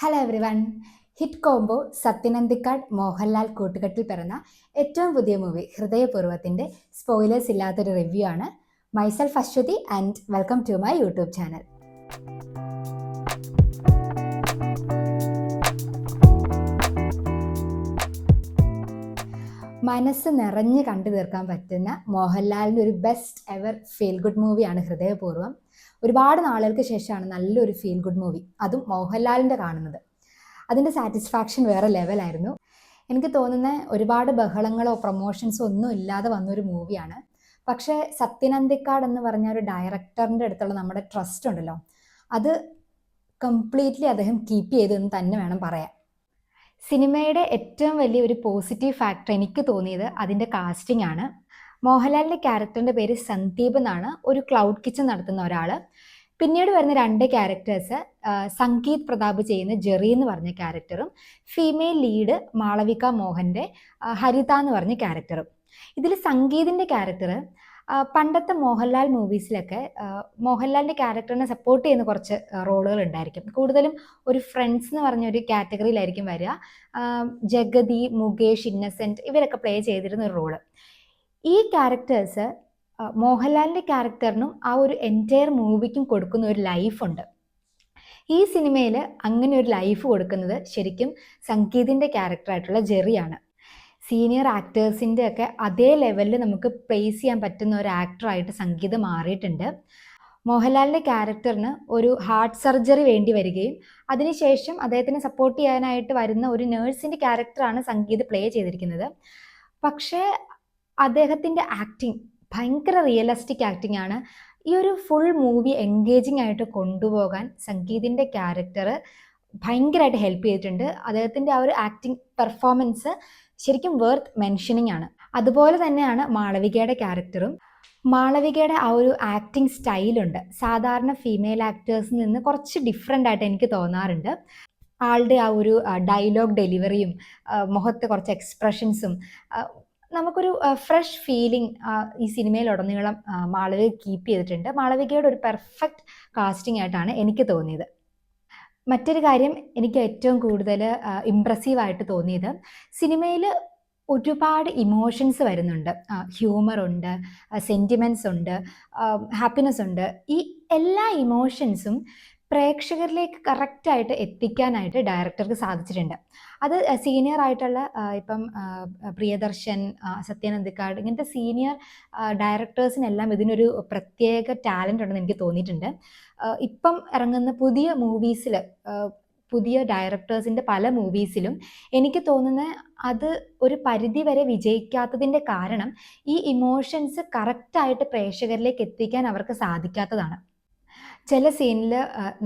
Hello everyone. Hit combo Sathyan Anthikad Mohanlal കൂട്ടുകെട്ടിൽ പിറന്ന ഏറ്റവും പുതിയ മൂവി ഹൃദയപൂർവ്വത്തിൻ്റെ സ്പോയിലേഴ്സ് ഇല്ലാത്തൊരു റിവ്യൂ ആണ്. Myself Aswathi and welcome to my YouTube channel. മനസ്സ് നിറഞ്ഞ് കണ്ടു തീർക്കാൻ പറ്റുന്ന മോഹൻലാലിൻ്റെ ഒരു ബെസ്റ്റ് എവർ ഫീൽ ഗുഡ് മൂവിയാണ് ഹൃദയപൂർവ്വം. ഒരുപാട് നാളുകൾക്ക് ശേഷമാണ് നല്ലൊരു ഫീൽ ഗുഡ് മൂവി, അതും മോഹൻലാലിൻ്റെ കാണുന്നത്. അതിൻ്റെ സാറ്റിസ്ഫാക്ഷൻ വേറെ ലെവലായിരുന്നു. എനിക്ക് തോന്നുന്ന ഒരുപാട് ബഹളങ്ങളോ പ്രൊമോഷൻസോ ഒന്നും ഇല്ലാതെ വന്നൊരു മൂവിയാണ്. പക്ഷേ സത്യൻ അന്തിക്കാട് എന്ന് പറഞ്ഞ ഒരു ഡയറക്ടറിൻ്റെ അടുത്തുള്ള നമ്മുടെ ട്രസ്റ്റ് ഉണ്ടല്ലോ, അത് കംപ്ലീറ്റ്ലി അദ്ദേഹം കീപ്പ് ചെയ്തെന്ന് തന്നെ വേണം പറയാൻ. സിനിമയുടെ ഏറ്റവും വലിയ ഒരു പോസിറ്റീവ് ഫാക്ടർ എനിക്ക് തോന്നിയത് അതിൻ്റെ കാസ്റ്റിംഗ് ആണ്. മോഹൻലാലിൻ്റെ ക്യാരക്ടറിൻ്റെ പേര് സന്ദീപ് എന്നാണ്, ഒരു ക്ലൗഡ് കിച്ചൺ നടത്തുന്ന ഒരാൾ. പിന്നീട് വരുന്ന രണ്ട് ക്യാരക്ടേഴ്സ് സംഗീത് പ്രതാപ് ചെയ്യുന്ന ജെറി എന്ന് പറഞ്ഞ ക്യാരക്ടറും ഫീമെയിൽ ലീഡ് മാളവിക മോഹൻ്റെ ഹരിത എന്ന് പറഞ്ഞ ക്യാരക്ടറും. ഇതിൽ സംഗീതിൻ്റെ ക്യാരക്ടർ പണ്ടത്തെ മോഹൻലാൽ മൂവീസിലൊക്കെ മോഹൻലാലിൻ്റെ ക്യാരക്ടറിനെ സപ്പോർട്ട് ചെയ്യുന്ന കുറച്ച് റോളുകൾ ഉണ്ടായിരിക്കും. കൂടുതലും ഒരു ഫ്രണ്ട്സ് എന്ന് പറഞ്ഞ ഒരു കാറ്റഗറിയിലായിരിക്കും വരിക. ജഗതി, മുകേഷ്, ഇന്നസെൻറ്റ് ഇവരൊക്കെ പ്ലേ ചെയ്തിരുന്ന ഒരു റോള്. ഈ ക്യാരക്ടേഴ്സ് മോഹൻലാലിൻ്റെ ക്യാരക്ടറിനും ആ ഒരു എൻറ്റയർ മൂവിക്കും കൊടുക്കുന്ന ഒരു ലൈഫുണ്ട്. ഈ സിനിമയിൽ അങ്ങനെ ഒരു ലൈഫ് കൊടുക്കുന്നത് ശരിക്കും സംഗീതിൻ്റെ ക്യാരക്ടറായിട്ടുള്ള ജെറിയാണ്. സീനിയർ ആക്ടേഴ്സിൻ്റെ ഒക്കെ അതേ ലെവലിൽ നമുക്ക് പ്ലേസ് ചെയ്യാൻ പറ്റുന്ന ഒരു ആക്ടറായിട്ട് സംഗീത് മാറിയിട്ടുണ്ട്. മോഹൻലാലിൻ്റെ ക്യാരക്ടറിന് ഒരു ഹാർട്ട് സർജറി വേണ്ടി വരികയും അതിനുശേഷം അദ്ദേഹത്തിനെ സപ്പോർട്ട് ചെയ്യാനായിട്ട് വരുന്ന ഒരു നേഴ്സിൻ്റെ ക്യാരക്ടറാണ് സംഗീത് പ്ലേ ചെയ്തിരിക്കുന്നത്. പക്ഷേ അദ്ദേഹത്തിൻ്റെ ആക്ടിങ് ഭയങ്കര റിയലിസ്റ്റിക് ആക്ടിങ് ആണ്. ഈ ഒരു ഫുൾ മൂവി എൻഗേജിങ് ആയിട്ട് കൊണ്ടുപോകാൻ സംഗീതിൻ്റെ ക്യാരക്ടർ ഭയങ്കരമായിട്ട് ഹെൽപ്പ് ചെയ്തിട്ടുണ്ട്. അദ്ദേഹത്തിൻ്റെ ആ ഒരു ആക്ടിങ് പെർഫോമൻസ് ശരിക്കും വേർത്ത് മെൻഷനിങ് ആണ്. അതുപോലെ തന്നെയാണ് മാളവികയുടെ ക്യാരക്ടറും. മാളവികയുടെ ആ ഒരു ആക്ടിങ് സ്റ്റൈലുണ്ട് സാധാരണ ഫീമെയിൽ ആക്ടേഴ്സിൽ നിന്ന് കുറച്ച് ഡിഫറെൻ്റ് ആയിട്ട് എനിക്ക് തോന്നാറുണ്ട്. ആളുടെ ആ ഒരു ഡയലോഗ് ഡെലിവറിയും മുഖത്തെ കുറച്ച് എക്സ്പ്രഷൻസും നമുക്കൊരു ഫ്രഷ് ഫീലിംഗ് ഈ സിനിമയിലുടനീളം മാളവിക കീപ്പ് ചെയ്തിട്ടുണ്ട്. മാളവികയുടെ ഒരു പെർഫെക്റ്റ് കാസ്റ്റിംഗ് ആയിട്ടാണ് എനിക്ക് തോന്നിയത്. മറ്റൊരു കാര്യം എനിക്ക് ഏറ്റവും കൂടുതൽ ഇംപ്രസീവായിട്ട് തോന്നിയത്, സിനിമയിൽ ഒരുപാട് ഇമോഷൻസ് വരുന്നുണ്ട്. ഹ്യൂമർ ഉണ്ട്, സെൻറ്റിമെൻറ്റ്സ് ഉണ്ട്, ഹാപ്പിനെസ് ഉണ്ട്. ഈ എല്ലാ ഇമോഷൻസും പ്രേക്ഷകരിലേക്ക് കറക്റ്റായിട്ട് എത്തിക്കാനായിട്ട് ഡയറക്ടർക്ക് സാധിച്ചിട്ടുണ്ട്. അത് സീനിയർ ആയിട്ടുള്ള ഇപ്പം പ്രിയദർശൻ, സത്യൻ അന്തിക്കാട് ഇങ്ങനത്തെ സീനിയർ ഡയറക്ടേഴ്സിനെല്ലാം ഇതിനൊരു പ്രത്യേക ടാലൻ്റ് ഉണ്ടെന്ന് എനിക്ക് തോന്നിയിട്ടുണ്ട്. ഇപ്പം ഇറങ്ങുന്ന പുതിയ മൂവീസിൽ പുതിയ ഡയറക്ടേഴ്സിൻ്റെ പല മൂവീസിലും എനിക്ക് തോന്നുന്ന അത് ഒരു പരിധി വരെ വിജയിക്കാത്തതിൻ്റെ കാരണം ഈ ഇമോഷൻസ് കറക്റ്റായിട്ട് പ്രേക്ഷകരിലേക്ക് എത്തിക്കാൻ അവർക്ക് സാധിക്കാത്തതാണ്. ചില സീനിൽ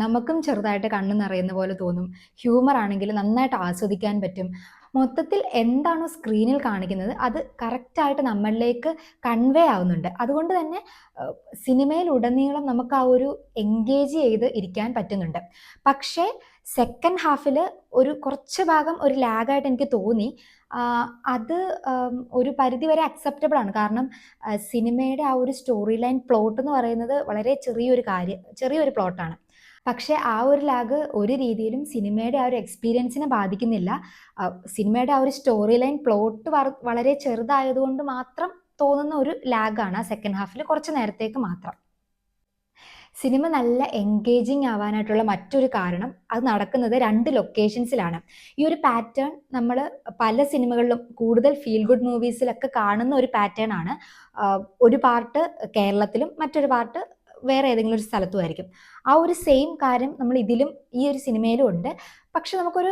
നമുക്കും ചെറുതായിട്ട് കണ്ണ് നിറയുന്ന പോലെ തോന്നും. ഹ്യൂമർ ആണെങ്കിൽ നന്നായിട്ട് ആസ്വദിക്കാൻ പറ്റും. മൊത്തത്തിൽ എന്താണോ സ്ക്രീനിൽ കാണിക്കുന്നത് അത് കറക്റ്റായിട്ട് നമ്മളിലേക്ക് കൺവേ ആവുന്നുണ്ട്. അതുകൊണ്ട് തന്നെ സിനിമയിൽ ഉടനീളം നമുക്ക് ആ ഒരു എൻഗേജ് ചെയ്ത് ഇരിക്കാൻ പറ്റുന്നുണ്ട്. പക്ഷേ സെക്കൻഡ് ഹാഫിൽ ഒരു കുറച്ച് ഭാഗം ഒരു ലാഗായിട്ട് എനിക്ക് തോന്നി. അത് ഒരു പരിധി വരെ അക്സെപ്റ്റബിൾ ആണ്. കാരണം സിനിമയുടെ ആ ഒരു സ്റ്റോറി ലൈൻ പ്ലോട്ട് എന്ന് പറയുന്നത് വളരെ ചെറിയൊരു പ്ലോട്ടാണ്. പക്ഷേ ആ ഒരു ലാഗ് ഒരു രീതിയിലും സിനിമയുടെ ആ ഒരു എക്സ്പീരിയൻസിനെ ബാധിക്കുന്നില്ല. സിനിമയുടെ ആ ഒരു സ്റ്റോറി ലൈൻ പ്ലോട്ട് വളരെ ചെറുതായതുകൊണ്ട് മാത്രം തോന്നുന്ന ഒരു ലാഗാണ് ആ സെക്കൻഡ് ഹാഫിൽ കുറച്ച് നേരത്തേക്ക് മാത്രം. സിനിമ നല്ല എൻഗേജിങ് ആവാനായിട്ടുള്ള മറ്റൊരു കാരണം അത് നടക്കുന്നത് 2 ലൊക്കേഷൻസിലാണ്. ഈ ഒരു പാറ്റേൺ നമ്മൾ പല സിനിമകളിലും കൂടുതൽ ഫീൽ ഗുഡ് മൂവീസിലൊക്കെ കാണുന്ന ഒരു പാറ്റേൺ ആണ്. ഒരു പാർട്ട് കേരളത്തിലും മറ്റൊരു പാർട്ട് വേറെ ഏതെങ്കിലും ഒരു സ്ഥലത്തുമായിരിക്കും. ആ ഒരു സെയിം കാര്യം നമ്മൾ ഇതിലും ഈ ഒരു സിനിമയിലും ഉണ്ട്. പക്ഷെ നമുക്കൊരു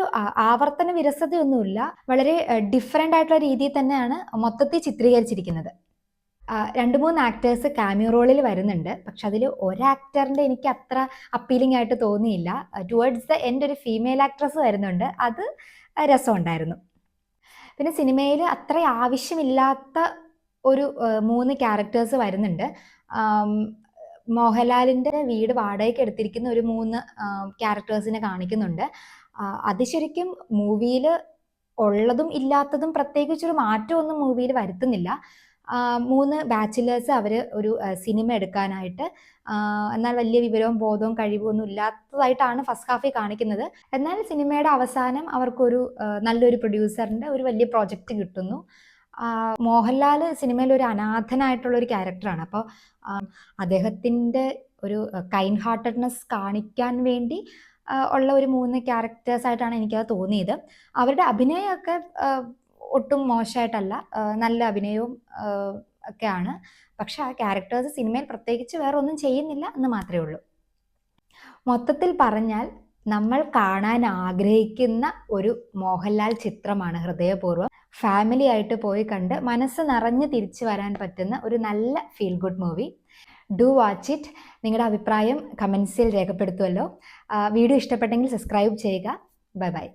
ആവർത്തന വിരസതയൊന്നുമില്ല. വളരെ ഡിഫറെൻ്റ് ആയിട്ടുള്ള രീതിയിൽ തന്നെയാണ് മൊത്തത്തിൽ ചിത്രീകരിച്ചിരിക്കുന്നത്. 2-3 ആക്ടേഴ്സ് ക്യാമിയോ റോളിൽ വരുന്നുണ്ട്. പക്ഷെ അതിൽ ഒരു ആക്ടറിൻ്റെ എനിക്ക് അത്ര അപ്പീലിംഗ് ആയിട്ട് തോന്നിയില്ല. ടുവേർഡ്സ് ദ എൻഡ് ഒരു ഫീമെയിൽ ആക്ട്രസ് വരുന്നുണ്ട്, അത് രസമുണ്ടായിരുന്നു. പിന്നെ സിനിമയിൽ അത്ര ആവശ്യമില്ലാത്ത ഒരു 3 ക്യാരക്ടേഴ്സ് വരുന്നുണ്ട്. മോഹൻലാലിൻ്റെ വീട് വാടകയ്ക്ക് എടുത്തിരിക്കുന്ന ഒരു 3 ക്യാരക്ടേഴ്സിനെ കാണിക്കുന്നുണ്ട്. അത് ശരിക്കും മൂവിയിൽ ഉള്ളതും ഇല്ലാത്തതും പ്രത്യേകിച്ചൊരു മാറ്റമൊന്നും മൂവിയിൽ വരുത്തുന്നില്ല. 3 ബാച്ചിലേഴ്സ് അവർ ഒരു സിനിമ എടുക്കാനായിട്ട് എന്നാൽ വലിയ വിവരവും ബോധവും കഴിവൊന്നും ഇല്ലാത്തതായിട്ടാണ് ഫസ്റ്റ് ഹാഫിൽ കാണിക്കുന്നത്. എന്നാൽ സിനിമയുടെ അവസാനം അവർക്കൊരു നല്ലൊരു പ്രൊഡ്യൂസറിൻ്റെ ഒരു വലിയ പ്രോജക്റ്റ് കിട്ടുന്നു. മോഹൻലാൽ സിനിമയിൽ ഒരു അനാഥനായിട്ടുള്ള ഒരു ക്യാരക്ടറാണ്. അപ്പോൾ അദ്ദേഹത്തിൻ്റെ ഒരു കൈൻഡ് ഹാർട്ടഡ്നെസ് കാണിക്കാൻ വേണ്ടി ഉള്ള ഒരു 3 ക്യാരക്ടേഴ്സായിട്ടാണ് എനിക്കത് തോന്നിയത്. അവരുടെ അഭിനയമൊക്കെ ഒട്ടും മോശമായിട്ടല്ല, നല്ല അഭിനയവും ഒക്കെയാണ്. പക്ഷെ ആ ക്യാരക്ടേഴ്സ് സിനിമയിൽ പ്രത്യേകിച്ച് വേറെ ഒന്നും ചെയ്യുന്നില്ല എന്ന് മാത്രമേ ഉള്ളൂ. മൊത്തത്തിൽ പറഞ്ഞാൽ നമ്മൾ കാണാൻ ആഗ്രഹിക്കുന്ന ഒരു മോഹൻലാൽ ചിത്രമാണ് ഹൃദയപൂർവ്വം. ഫാമിലി ആയിട്ട് പോയി കണ്ട് മനസ്സ് നിറഞ്ഞ് തിരിച്ചു വരാൻ പറ്റുന്ന ഒരു നല്ല feel good movie. Do watch it. നിങ്ങളുടെ അഭിപ്രായം കമൻസിൽ രേഖപ്പെടുത്തുമല്ലോ. വീഡിയോ ഇഷ്ടപ്പെട്ടെങ്കിൽ സബ്സ്ക്രൈബ് ചെയ്യുക. Bye bye.